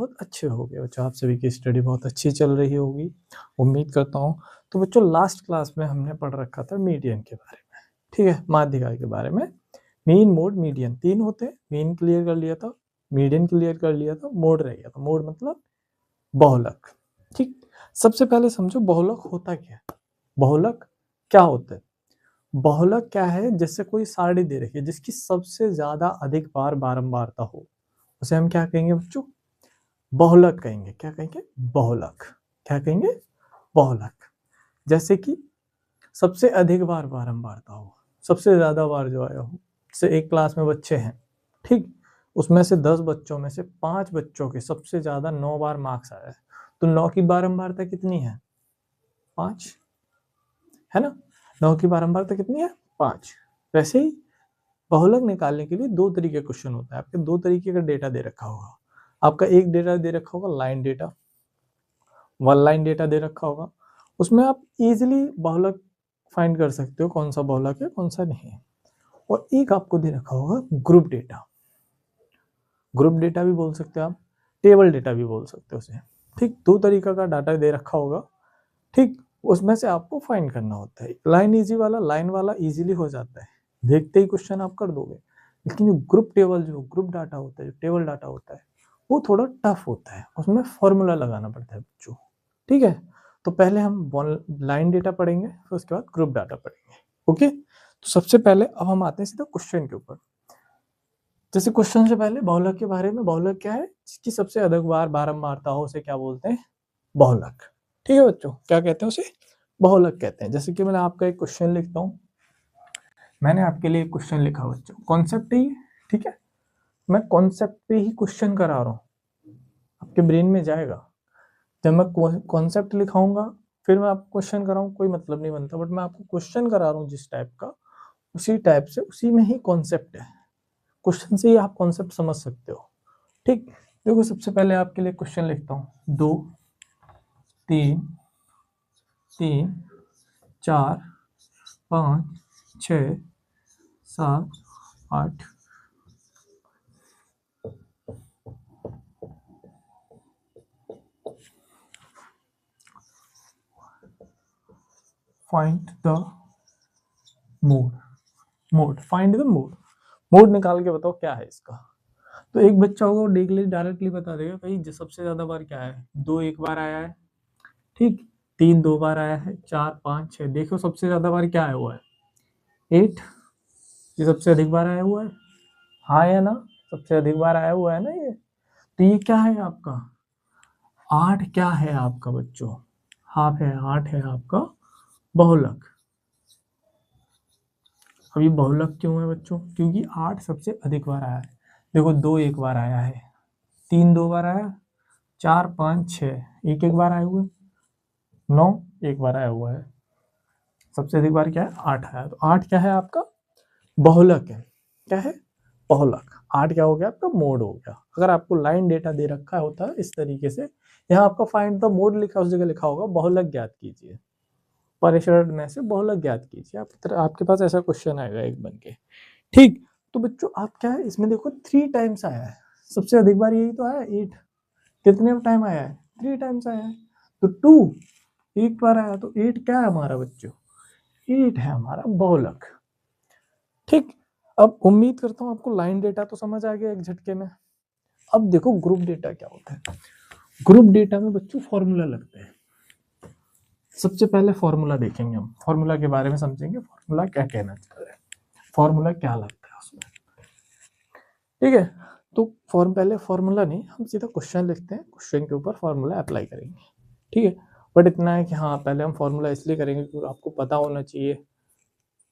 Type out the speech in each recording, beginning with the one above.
बहुत अच्छे हो गए बच्चों, आप सभी की स्टडी बहुत अच्छी चल रही होगी, उम्मीद करता हूँ। तो बच्चों लास्ट क्लास में हमने पढ़ रखा था मीडियन के बारे में, ठीक है, माध्यिका के बारे में। मीन, मोड, मीडियन 3 होते हैं। मीन क्लियर कर लिया था, मीडियन क्लियर कर लिया था, मोड रह गया था। मोड मतलब बहुलक, ठीक। सबसे पहले समझो बहुलक होता क्या है। बहुलक क्या होता है? बहुलक क्या है? जैसे कोई सारणी दे रखी है जिसकी सबसे ज्यादा अधिक बार बारंबारता हो, उसे हम क्या कहेंगे बच्चों? बहुलक कहेंगे। क्या कहेंगे? बहुलक। क्या कहेंगे? बहुलक। जैसे कि सबसे अधिक बार बारंबारता हो, सबसे ज्यादा बार जो आया हो। जैसे एक क्लास में बच्चे हैं, ठीक, उसमें से 10 बच्चों में से 5 बच्चों के सबसे ज्यादा 9 बार मार्क्स आया है, तो 9 की बारंबारता कितनी है? 5, है ना। 9 की बारंबारता कितनी है? 5। वैसे ही बहुलक निकालने के लिए 2 तरीके के क्वेश्चन होता है। आपके 2 तरीके का डेटा दे रखा होगा। आपका एक डेटा दे रखा होगा लाइन डेटा, 1 लाइन डेटा दे रखा होगा। उसमें आप इजीली बहुलक फाइंड कर सकते हो, कौन सा बहुलक है कौन सा नहीं है। और एक आपको दे रखा होगा ग्रुप डेटा। ग्रुप डेटा भी बोल सकते हो आप, टेबल डेटा भी बोल सकते हो उसे, ठीक। 2 तरीका का डाटा दे रखा होगा, ठीक। उसमें से आपको फाइंड करना होता है। लाइन इजी वाला, लाइन वाला इजीली हो जाता है, देखते ही क्वेश्चन आप कर दोगे। लेकिन जो ग्रुप टेबल, जो ग्रुप डाटा होता है, जो टेबल डाटा होता है, वो थोड़ा टफ होता है, उसमें फॉर्मूला लगाना पड़ता है बच्चों, ठीक है। तो पहले हम लाइन डेटा पढ़ेंगे, फिर उसके बाद ग्रुप डाटा पढ़ेंगे, ओके। तो सबसे पहले अब हम आते हैं सीधा क्वेश्चन के ऊपर। जैसे क्वेश्चन से पहले बहुलक के बारे में, बहुलक क्या है? जिसकी सबसे अधिक बार बारंबारता हो उसे क्या बोलते हैं? बहुलक, ठीक है बच्चों। क्या कहते हैं उसे? बहुलक कहते हैं। जैसे कि मैं आपका एक क्वेश्चन लिखता हूँ, मैंने आपके लिए एक क्वेश्चन लिखा बच्चों, कॉन्सेप्ट ही, ठीक है। मैं कॉन्सेप्ट पे ही क्वेश्चन करा रहा हूँ, आपके ब्रेन में जाएगा। जब मैं कॉन्सेप्ट लिखाऊंगा फिर मैं आपको क्वेश्चन कराऊँ, कोई मतलब नहीं बनता। बट मैं आपको क्वेश्चन करा रहा हूँ जिस टाइप का, उसी टाइप से, उसी में ही कॉन्सेप्ट है। क्वेश्चन से ही आप कॉन्सेप्ट समझ सकते हो, ठीक। देखो सबसे पहले आपके लिए क्वेश्चन लिखता हूँ, 2 3 3 4 5 6 7 8 find the mode. Mode, find the mode. Mode निकाल के बताओ क्या है इसका। तो एक बच्चा होगा वो डायरेक्टली बता देगा भाई जो सबसे ज्यादा बार क्या है। 2 एक बार आया है, ठीक। 3 2 बार आया है, 4 5 6। देखो सबसे ज्यादा बार क्या आया हुआ है? 8। ये सबसे अधिक बार आया हुआ है, हाँ या ना? सबसे अधिक बार आया हुआ है ना ये। तो ये क्या है आपका? 8 क्या है आपका बच्चों? हाफ है, 8 है आपका बहुलक। अब ये बहुलक क्यों है बच्चों? क्योंकि 8 सबसे अधिक बार आया है। देखो 2 एक बार आया है, 3 2 बार आया, 4 5 6 एक एक बार आए हुए, 9 एक बार आया हुआ है। सबसे अधिक बार क्या है? 8 आया। तो 8 क्या है आपका? बहुलक है। क्या है? बहुलक। 8 क्या हो गया आपका? मोड हो गया। अगर आपको लाइन डेटा दे रखा होता है इस तरीके से, यहाँ आपका फाइंड द मोड लिखा, उस जगह लिखा होगा बहुलक ज्ञात कीजिए, परिसर में से बहुलक ज्ञात कीजिए। आपके पास ऐसा क्वेश्चन आएगा एक बन के, ठीक। तो बच्चों आप क्या है इसमें देखो 3 टाइम्स आया है, सबसे अधिक बार यही तो आया 8। कितने टाइम आया है? 3 टाइम्स आया है। तो 2 एक बार आया, तो 8 क्या है हमारा बच्चों? 8 है हमारा बहुलक, ठीक। अब उम्मीद करता हूँ आपको लाइन डेटा तो समझ आ गया एक झटके में। अब देखो ग्रुप डेटा क्या होता है। ग्रुप डेटा में बच्चों फॉर्मूला लगते हैं। सबसे पहले फॉर्मूला देखेंगे, हम फॉर्मूला के बारे में समझेंगे, फॉर्मूला क्या कहना चाह रहे हैं, फॉर्मूला क्या लगता है उसमें, ठीक है। तो पहले फॉर्मूला नहीं, हम सीधा क्वेश्चन लिखते हैं, क्वेश्चन के ऊपर फॉर्मूला अप्लाई करेंगे, ठीक है। बट इतना है कि हाँ पहले हम फॉर्मूला इसलिए करेंगे क्योंकि आपको पता होना चाहिए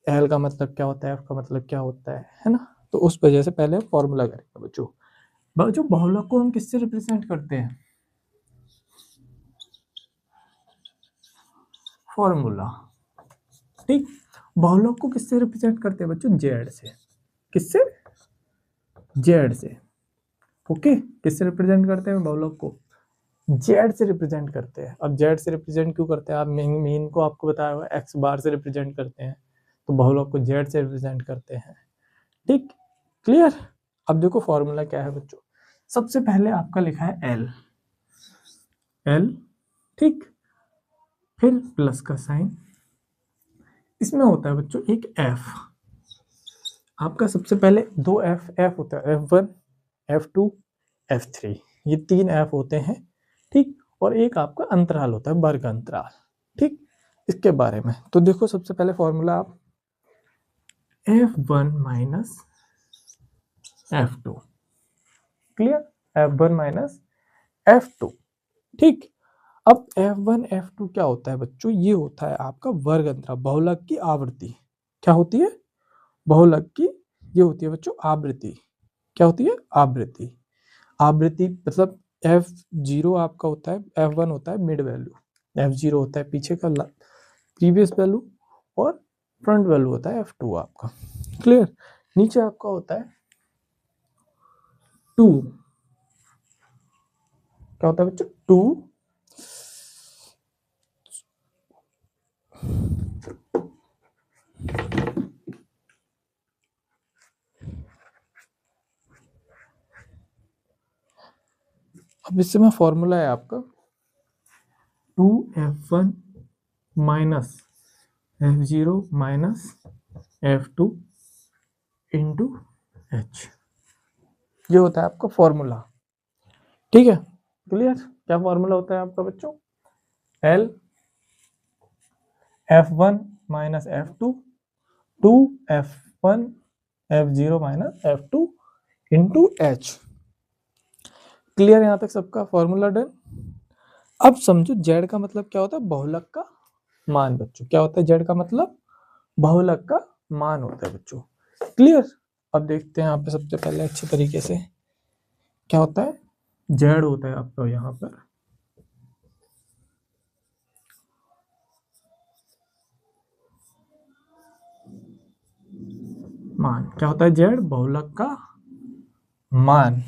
एल का मतलब क्या होता है, एफ का मतलब क्या होता है ना। तो उस वजह से पहले हम फॉर्मूला करेंगे बच्चों। बच्चों बहुलक को हम किससे रिप्रेजेंट करते हैं? फॉर्मूला, ठीक। बहुलक को किससे रिप्रेजेंट करते हैं बच्चों? जेड से। किससे? जेड से, ओके। किससे रिप्रेजेंट करते हैं बहुलक को? जेड से रिप्रेजेंट करते हैं। अब जेड से रिप्रेजेंट क्यों करते हैं? आप मीन को आपको बताया हुआ एक्स बार से रिप्रेजेंट करते हैं, तो बहुलक को जेड से रिप्रेजेंट करते हैं, ठीक। क्लियर? अब देखो फॉर्मूला क्या है बच्चों। सबसे पहले आपका लिखा है एल, एल ठीक, फिर प्लस का साइन, इसमें होता है बच्चों एक एफ, आपका सबसे पहले दो एफ होता है, F1 F2 F3, ये 3 एफ होते हैं ठीक, और एक आपका अंतराल होता है वर्ग अंतराल ठीक। इसके बारे में तो देखो सबसे पहले फॉर्मूला आप F1 minus F2, clear, F1 minus F2 ठीक। अब F1 F2 क्या होता है बच्चों, ये होता है आपका वर्ग अंतराल, बहुलक की आवृत्ति, क्या होती है, बहुलक की ये होती है बच्चों आवृत्ति, क्या होती है, आवृत्ति, आवृत्ति मतलब F0 आपका होता है, F1 होता है मिड वैल्यू, F0 होता है पीछे का प्रीवियस वैल्यू, और फ्रंट वैल्यू होता है F2 आपका, क्लियर। नीचे आपका होता है 2, क्या होता है बच्चों, 2, अब इससे में फॉर्मूला है आपका 2F1 minus F0 minus F2 into H, ये होता है आपका फॉर्मूला, ठीक है, क्लियर। क्या फॉर्मूला होता है आपका बच्चों, L F1 minus F2 2F1 F0 minus F2 into H, clear, यहाँ तक सबका फॉर्मूला डन। अब समझो जेड का मतलब क्या होता है, बहुलक का मान बच्चों, क्या होता है जेड का मतलब, बहुलक का मान होता है बच्चों, क्लियर। अब देखते हैं यहाँ पे सबसे पहले अच्छे तरीके से क्या होता है, जेड होता है आपका यहाँ पर मान, क्या होता है जेड, बहुलक का मान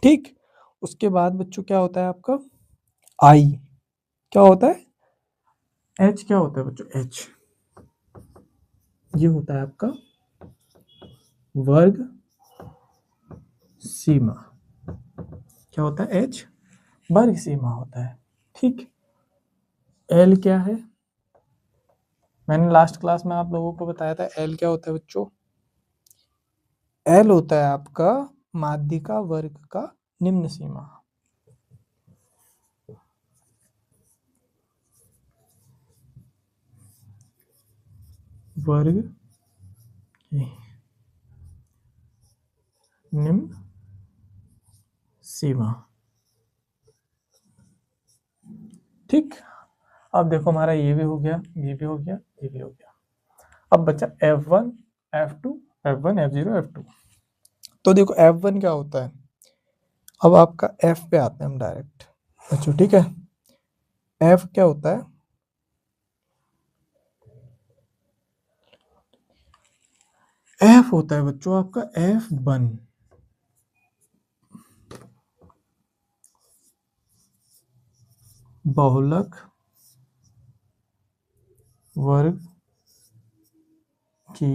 ठीक। उसके बाद बच्चों क्या होता है आपका आई, क्या होता है एच, क्या होता है बच्चों एच, ये होता है आपका वर्ग सीमा, क्या होता है एच, वर्ग सीमा होता है ठीक। एल क्या है, मैंने लास्ट क्लास में आप लोगों को बताया था एल क्या होता है बच्चों, एल होता है आपका माध्यिका वर्ग का निम्न सीमा, वर्ग की निम्न सीमा ठीक। अब देखो हमारा ये भी हो गया, ये भी हो गया, ये भी हो गया, अब बचा F1 F2 F1 F0 F2, तो देखो F1 क्या होता है, अब आपका F पे आते हैं हम डायरेक्ट बच्चों, ठीक है, F क्या होता है, F होता है बच्चों आपका F1 बहुलक वर्ग की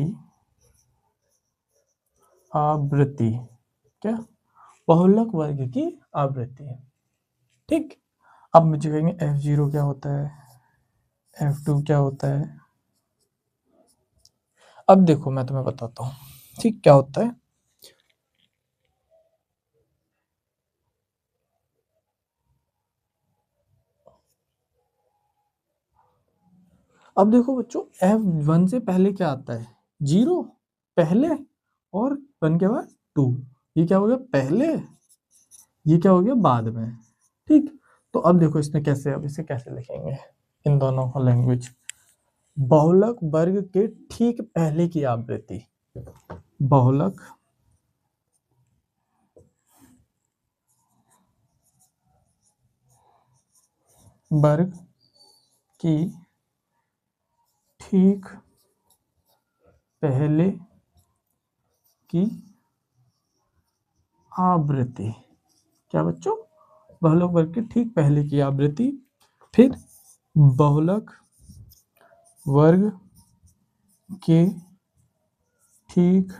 आवृत्ति, क्या, बहुलक वर्ग की आवृत्ति ठीक। अब मुझे कहेंगे F0 क्या होता है, F2 क्या होता है, अब देखो मैं तुम्हें बताता हूँ ठीक क्या होता है। अब देखो बच्चों F1 से पहले क्या आता है, 0 पहले, और 1 के बाद 2, ये क्या हो गया पहले, ये क्या हो गया बाद में ठीक। तो अब देखो इसमें कैसे, अब इसे कैसे लिखेंगे इन दोनों का लैंग्वेज, बहुलक वर्ग के ठीक पहले की आवृत्ति, बहुलक वर्ग की ठीक पहले की आवृत्ति, क्या बच्चों, बहुलक वर्ग के ठीक पहले की आवृत्ति, फिर बहुलक वर्ग के ठीक,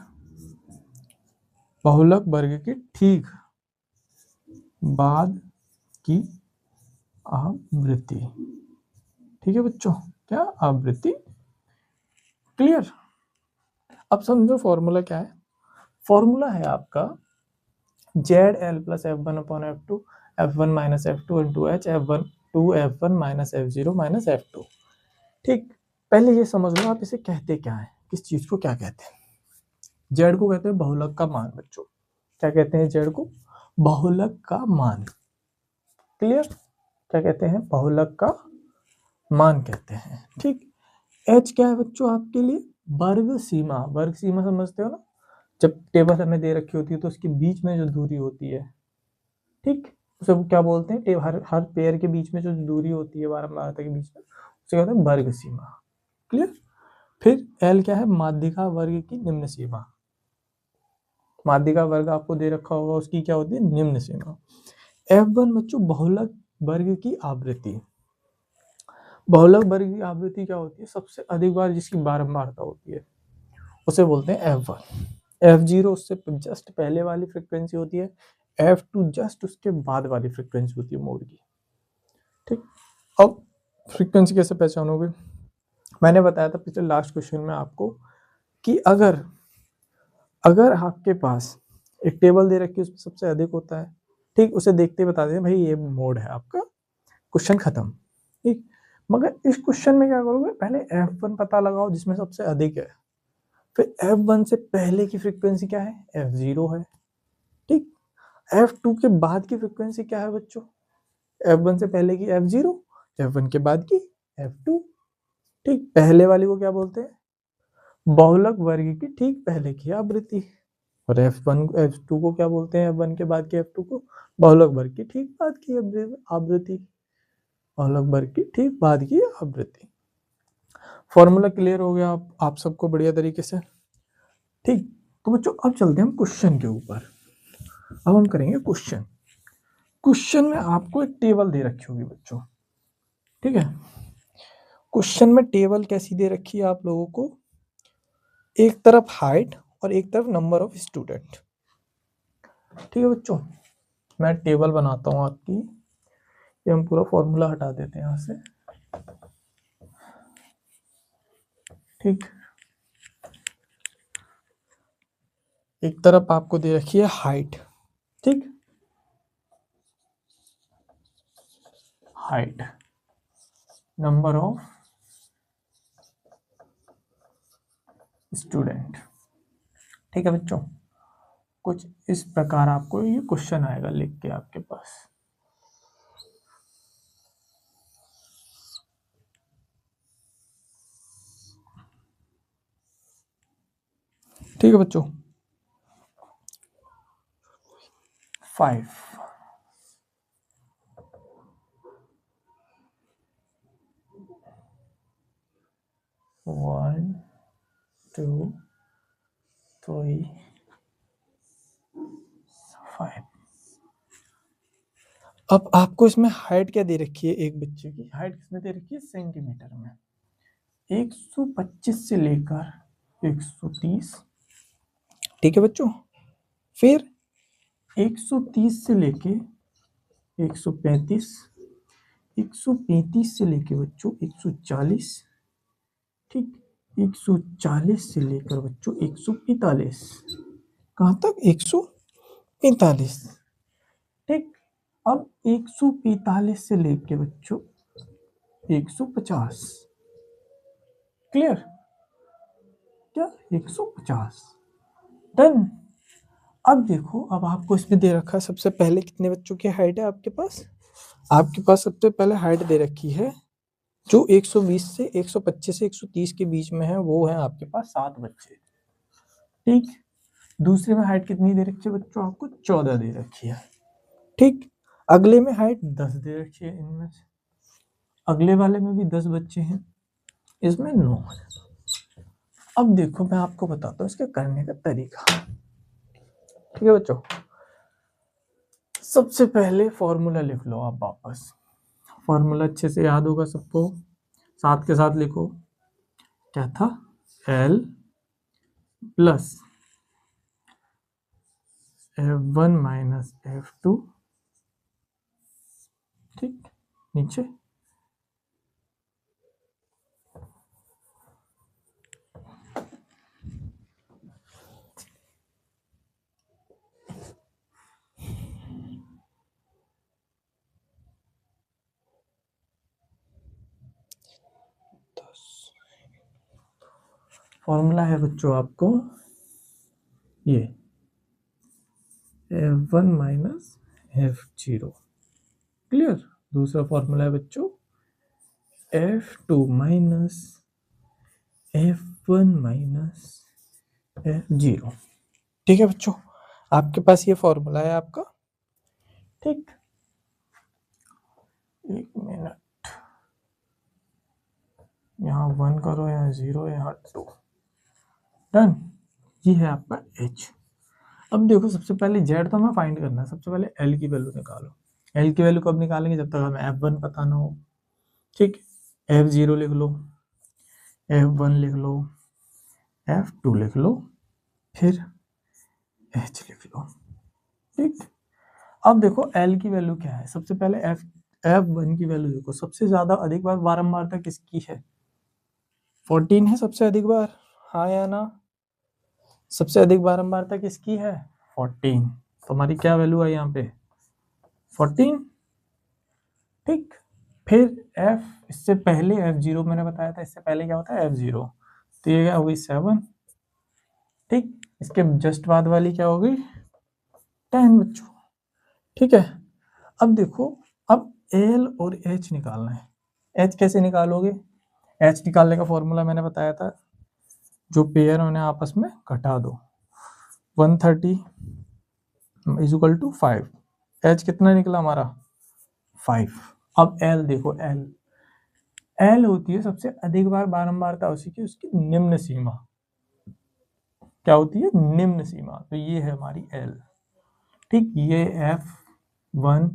बहुलक वर्ग के ठीक बाद की आवृत्ति। ठीक है बच्चों, क्या आवृत्ति, क्लियर। अब समझो फॉर्मूला क्या है। फॉर्मूला है आपका Z L plus F one upon F two, F one minus F two into H, F one minus F zero minus F two. ठीक, पहले ये समझ लो आप इसे कहते क्या है, किस चीज को क्या कहते हैं। जेड को कहते हैं बहुलक का मान बच्चों। क्या कहते हैं जेड को? बहुलक का मान। क्लियर, क्या कहते हैं? बहुलक का मान कहते हैं। ठीक, एच क्या है बच्चों आपके लिए? वर्ग सीमा। वर्ग सीमा समझते हो ना, जब टेबल हमें दे रखी होती है तो उसके बीच में जो दूरी होती है, ठीक, उसे क्या बोलते हैं? हर पेयर के बीच में जो दूरी होती है बारंबारता के बीच में, उसे कहते हैं वर्ग सीमा। क्लियर। फिर एल क्या है? माध्यिका वर्ग की निम्न सीमा। माध्यिका वर्ग आपको दे रखा होगा, उसकी क्या होती है? निम्न सीमा। एफ वन बच्चों बहुलक वर्ग की आवृत्ति। बहुलक वर्ग की आवृत्ति क्या होती है? सबसे अधिक बार जिसकी बारंबारता होती है उसे बोलते हैं एफ वन। एफ जीरो उससे जस्ट पहले वाली फ्रिक्वेंसी होती है, एफ टू जस्ट उसके बाद वाली फ्रिक्वेंसी होती है मोड की। ठीक, अब फ्रीक्वेंसी कैसे पहचानोगे? मैंने बताया था पिछले लास्ट क्वेश्चन में आपको कि अगर आपके पास एक टेबल दे रखी है उसमें सबसे अधिक होता है, ठीक, उसे देखते ही बता दें भाई ये मोड है आपका, क्वेश्चन खत्म। ठीक, मगर इस क्वेश्चन में क्या करोगे? पहले F1 पता लगाओ जिसमें सबसे अधिक है, फिर F1 से पहले की फ्रीक्वेंसी क्या है? F0 है। ठीक, F2 के बाद की फ्रीक्वेंसी क्या है बच्चों? F1 से पहले की F0, F1 के बाद की F2। ठीक, पहले वाली को क्या बोलते हैं? बहुलक वर्ग की ठीक पहले की आवृत्ति। और F1 F2 को क्या बोलते हैं? F1 के बाद की F2 को बहुलक वर्ग की ठीक बाद की आवृत्ति। बहुलक वर्ग की ठीक बाद की आवृत्ति। फॉर्मूला क्लियर हो गया आप सबको बढ़िया तरीके से? ठीक, तो बच्चों अब चलते हैं हम क्वेश्चन के ऊपर। अब हम करेंगे क्वेश्चन। क्वेश्चन में आपको एक टेबल दे रखी होगी बच्चों, ठीक है। क्वेश्चन में टेबल कैसी दे रखी है आप लोगों को? एक तरफ हाइट और एक तरफ नंबर ऑफ स्टूडेंट। ठीक है बच्चों, मैं टेबल बनाता हूँ आपकी। ये हम पूरा फॉर्मूला हटा देते हैं यहाँ से। ठीक, एक तरफ आपको दे रखी है हाइट, ठीक, हाइट, नंबर ऑफ स्टूडेंट। ठीक है बच्चों, कुछ इस प्रकार आपको ये क्वेश्चन आएगा लिख के आपके पास। ठीक है बच्चों, 5 1 2 3 5। अब आपको इसमें हाइट क्या दे रखी है? एक बच्चे की हाइट किसमें दे रखी है? सेंटीमीटर में। 125 से लेकर 130। ठीक है बच्चों, फिर 130 से लेके 135, 135 से लेके बच्चों 140, ठीक, 140 से लेकर बच्चों 145। कहाँ तक? 145। ठीक, अब 145 से लेके बच्चों 150। क्लियर, क्या? 150। डन। अब देखो, अब आपको इसमें दे रखा है सबसे पहले कितने बच्चों की हाइट है आपके पास? आपके पास सबसे पहले हाइट दे रखी है जो 120 से 125 से 130 के बीच में है, वो है आपके पास 7 बच्चे। ठीक, दूसरे में हाइट कितनी दे रखी है बच्चों? आपको 14 दे रखी है। ठीक, अगले में हाइट 10 दे रखी है, इनमें से अगले वाले में भी 10 बच्चे हैं, इसमें 9 है। अब देखो मैं आपको बताता हूँ इसके करने का तरीका। ठीक है बच्चों, सबसे पहले फॉर्मूला लिख लो आप वापस। फॉर्मूला अच्छे से याद होगा सबको, साथ के साथ लिखो। क्या था? L plus F1 minus F2 ठीक, नीचे फॉर्मूला है बच्चों आपको ये F1 माइनस F0, क्लियर। दूसरा फॉर्मूला है बच्चों F2 minus F1 minus F0। ठीक है बच्चों, आपके पास ये फॉर्मूला है आपका। ठीक, एक मिनट, यहाँ 1 करो, यहाँ 0, यहाँ 2, डन। ये है आपका H। अब देखो सबसे पहले Z तो हमें फाइंड करना है, सबसे पहले L की वैल्यू निकालो। L की वैल्यू कब निकालेंगे, जब तक हमें F1 पता ना हो। ठीक, F0 लिख लो, F1 लिख लो, F2 लिख लो, फिर H लिख लो। ठीक, अब देखो L की वैल्यू क्या है, सबसे पहले F1 की वैल्यू देखो, सबसे ज्यादा अधिक बार बारंबारता किसकी है, 14 है सबसे अधिक बार, हाँ या ना। सबसे अधिक बारंबारता किसकी है, 14, तो हमारी क्या वैल्यू है यहाँ पे 14। ठीक, फिर F, इससे पहले F0 मैंने बताया था, इससे पहले क्या होता है F0, तो ये क्या हो गई 7। ठीक, इसके जस्ट बाद वाली क्या हो गई 10 बच्चों। ठीक है, अब देखो, अब L और H निकालना है। H कैसे निकालोगे, H निकालने का फॉर्मूला मैंने बताया था, जो पेयर उन्हें आपस में घटा दो, 130 इज इक्वल टू 5। H कितना निकला हमारा 5। अब L देखो, L होती है सबसे अधिक बार बारंबारता उसी की, उसकी निम्न सीमा क्या होती है, निम्न सीमा, तो ये है हमारी L। ठीक, ये F1,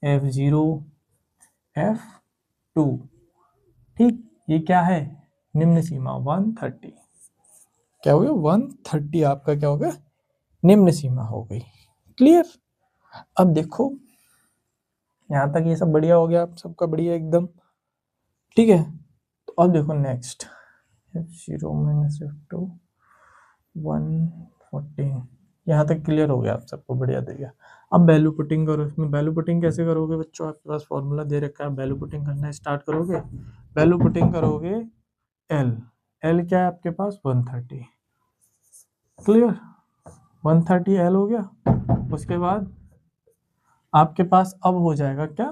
F0, F2, ठीक, ये क्या है निम्न सीमा 130, क्या हो गया 130, आपका क्या हो गया निम्न सीमा हो गई, क्लियर। अब देखो यहाँ तक ये सब बढ़िया हो गया, आप सबका बढ़िया एकदम, ठीक है। तो अब देखो नेक्स्ट F0 माइनस F2 114, यहाँ तक क्लियर हो गया आप सबको, बढ़िया दे गया। अब वैल्यू पुटिंग करो, इसमें वैल्यू पुटिंग कैसे करोगे बच्चों, आपके पास फॉर्मूला दे रखा है, वैल्यू पुटिंग करना स्टार्ट करोगे, वैल्यू पुटिंग करोगे L क्या है आपके पास 130, क्लियर, 130 L हो गया। उसके बाद आपके पास अब हो जाएगा क्या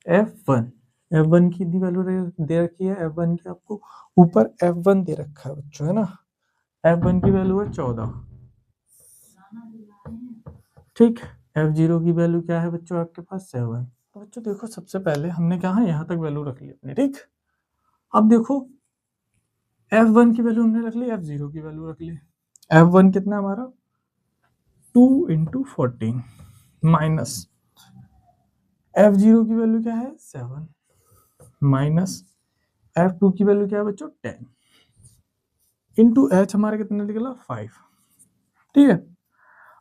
F1 की दी वैल्यू दे रखी है, F1 की आपको ऊपर F1 दे रखा है बच्चों, है ना। F1 की वैल्यू है 14, ठीक। F0 की वैल्यू क्या है बच्चों आपके पास 7। तो बच्चों देखो सबसे पहले हमने क्या है यहाँ तक वैल्यू रख ली अपनी, ठीक। अब देखो F1 की वैल्यू हमने रख ली, F0 की वैल्यू रख ली। F1 कितना हमारा 2 × 14 माइनस F0 की वैल्यू क्या है 7 माइनस F2 की वैल्यू क्या है बच्चों 10 इंटू H हमारा कितना निकला 5, ठीक है।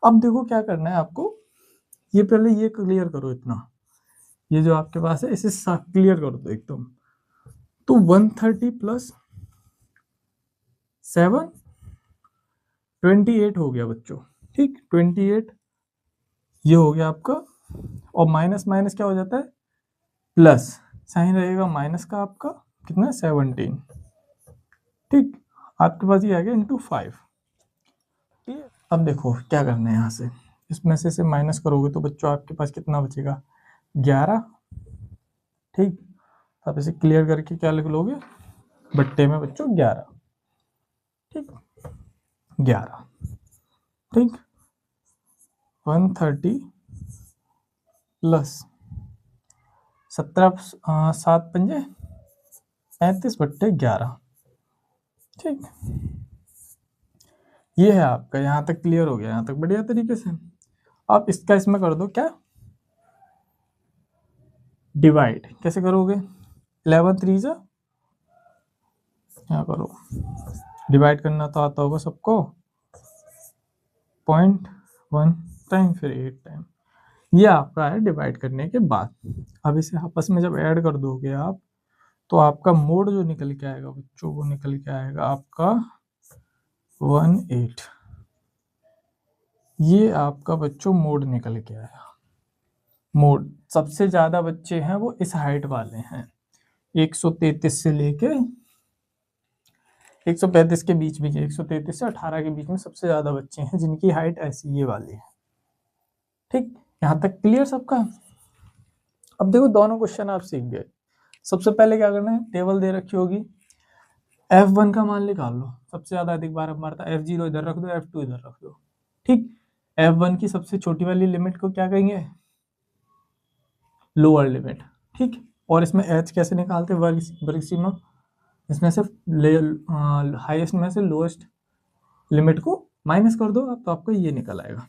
अब देखो क्या करना है आपको, ये पहले ये क्लियर करो, इतना ये जो आपके पास है इसे क्लियर कर दो एकदम। तो 130 प्लस 7 28 हो गया बच्चों, ठीक। 28 ये हो गया आपका, और माइनस माइनस क्या हो जाता है प्लस, साइन रहेगा माइनस का, आपका कितना 17, ठीक। आपके पास ये आ गया इंटू 5, ठीक है। अब देखो क्या करना है, यहाँ से इसमें से माइनस करोगे तो बच्चों आपके पास कितना बचेगा 11, ठीक। आप इसे क्लियर करके क्या लिख लोगे बट्टे में बच्चों 11, ठीक 11, ठीक। 130 प्लस 17 7 पंजे 35 बट्टे 11, ठीक। ये है आपका, यहाँ तक क्लियर हो गया, यहाँ तक बढ़िया तरीके से। आप इसका इसमें कर दो क्या डिवाइड, कैसे करोगे 11 3 जा, क्या करो डिवाइड करना तो आता होगा सबको, 0.1 टाइम फिर 8 टाइम, ये आपका है डिवाइड करने के बाद। अब इसे आपस में जब ऐड कर दोगे आप, तो आपका मोड जो निकल के आएगा बच्चों, वो निकल के आएगा आपका 18। ये आपका बच्चों मोड निकल के आया। मोड सबसे ज्यादा बच्चे हैं वो इस हाइट वाले हैं, 133 से लेके 135 के बीच में, 133 से 18 के बीच में सबसे ज्यादा बच्चे हैं जिनकी हाइट ऐसी ये वाली है। ठीक, यहाँ तक क्लियर सबका। अब देखो दोनों क्वेश्चन आप सीख गए। सबसे पहले क्या करना है, टेबल दे रखी होगी, F1 का मान निकाल लो, सबसे ज्यादा अधिक बार मारता, F0 इधर रख दो, F2 इधर रख दो। ठीक, F1 की सबसे छोटी वाली लिमिट को क्या कहेंगे, लोअर लिमिट। ठीक, और इसमें H कैसे निकालते, वर्ग सीमा, इसमें से हाईएस्ट में से लोएस्ट लिमिट को माइनस कर दो आप, तो आपको ये निकल आएगा।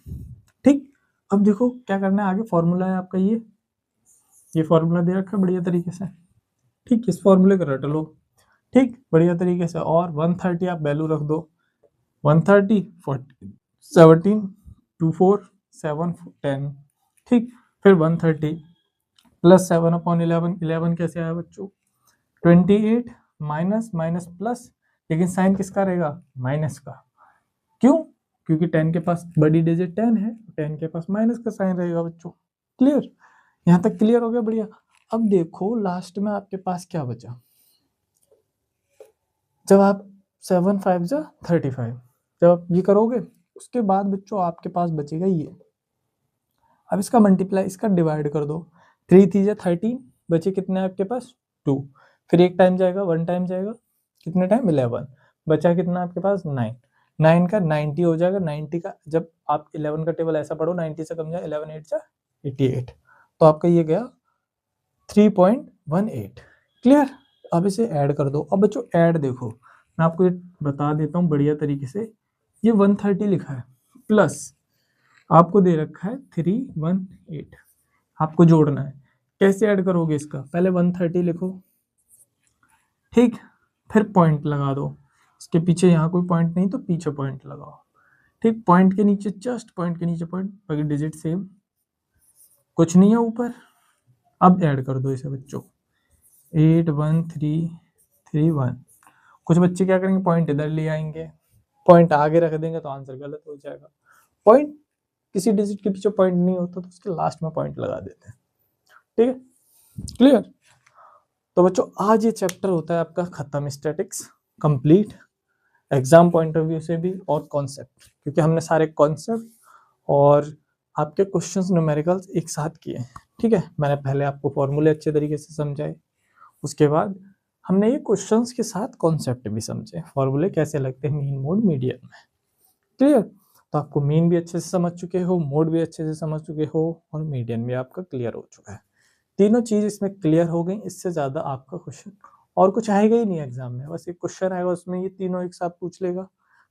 ठीक, अब देखो क्या करना है आगे, फॉर्मूला है आपका ये फॉर्मूला दे रखा है बढ़िया तरीके से। ठीक, इस फॉर्मूले को रट लो, ठीक बढ़िया तरीके से, और 130 आप वैल्यू रख दो, 130 17 2 4 7 10। ठीक, फिर 130 प्लस 7/11, 11 कैसे आया बच्चों, 28 माइनस माइनस प्लस, लेकिन साइन किसका रहेगा, माइनस का। क्यों, क्योंकि 10 के पास बड़ी डिजिट 10 है, 10 के पास माइनस का साइन रहेगा बच्चों। क्लियर, यहाँ तक क्लियर हो गया, बढ़िया। अब देखो लास्ट में आपके पास क्या बचा, जब आप 7 5 जा 35, जब आप ये करोगे उसके बाद बच्चों आपके पास बचेगा ये। अब इसका मल्टीप्लाई, इसका डिवाइड कर दो, 3 3 जा 13, बचे कितने आपके पास 2, फिर एक टाइम जाएगा, 1 टाइम जाएगा, कितने टाइम 11, बचा कितना आपके पास 9, 9 का 90 हो जाएगा, 90 का जब आप 11 का टेबल ऐसा पढ़ो 90 से कम जाए, 11 8 जा 88, तो आपका ये गया 3.18। क्लियर, अब इसे ऐड कर दो। अब बच्चों ऐड देखो, मैं आपको ये बता देता हूँ बढ़िया तरीके से, ये 130 लिखा है प्लस आपको दे रखा है 318, आपको जोड़ना है। कैसे ऐड करोगे इसका, पहले 130 लिखो, ठीक, फिर पॉइंट लगा दो, इसके पीछे यहाँ कोई पॉइंट नहीं तो पीछे पॉइंट लगाओ। ठीक, पॉइंट के नीचे, जस्ट पॉइंट के नीचे पॉइंट, बाकी डिजिट सेम, कुछ नहीं है ऊपर। अब ऐड कर दो इसे बच्चों, 81331। कुछ बच्चे क्या करेंगे, पॉइंट इधर ले आएंगे, पॉइंट आगे रख देंगे तो आंसर गलत हो जाएगा। पॉइंट किसी डिजिट के पीछे पॉइंट नहीं होता तो उसके लास्ट में पॉइंट लगा देते हैं। ठीक है, क्लियर। तो बच्चों आज ये चैप्टर होता है आपका खत्म, statics complete, exam point of view से भी और कॉन्सेप्ट, क्योंकि हमने सारे कॉन्सेप्ट और आपके क्वेश्चंस न्यूमेरिकल्स एक साथ किए हैं। ठीक है, मैंने पहले आपको फॉर्मूले अच्छे तरीके से समझाए, उसके बाद हमने ये क्वेश्चंस के साथ कॉन्सेप्ट भी समझे, फॉर्मूले कैसे लगते हैं मीन मोड मीडियन में। क्लियर, तो आपको मीन भी अच्छे से समझ चुके हो, मोड भी अच्छे से समझ चुके हो, और मीडियन भी आपका क्लियर हो चुका है। तीनों चीज इसमें क्लियर हो गई, इससे ज्यादा आपका क्वेश्चन और कुछ आएगा ही नहीं एग्जाम में, बस एक क्वेश्चन आएगा उसमें ये तीनों एक साथ पूछ लेगा।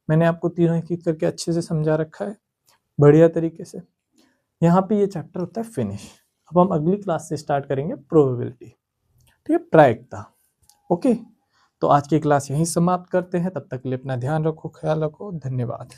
मैंने आपको तीनों एक एक करके अच्छे से समझा रखा है बढ़िया तरीके से। यहाँ पे ये चैप्टर होता है फिनिश। अब हम अगली क्लास से स्टार्ट करेंगे प्रोबेबिलिटी, ठीक है, प्रायिकता। ओके, तो आज की क्लास यहीं समाप्त करते हैं, तब तक के लिए अपना ध्यान रखो, ख्याल रखो, धन्यवाद।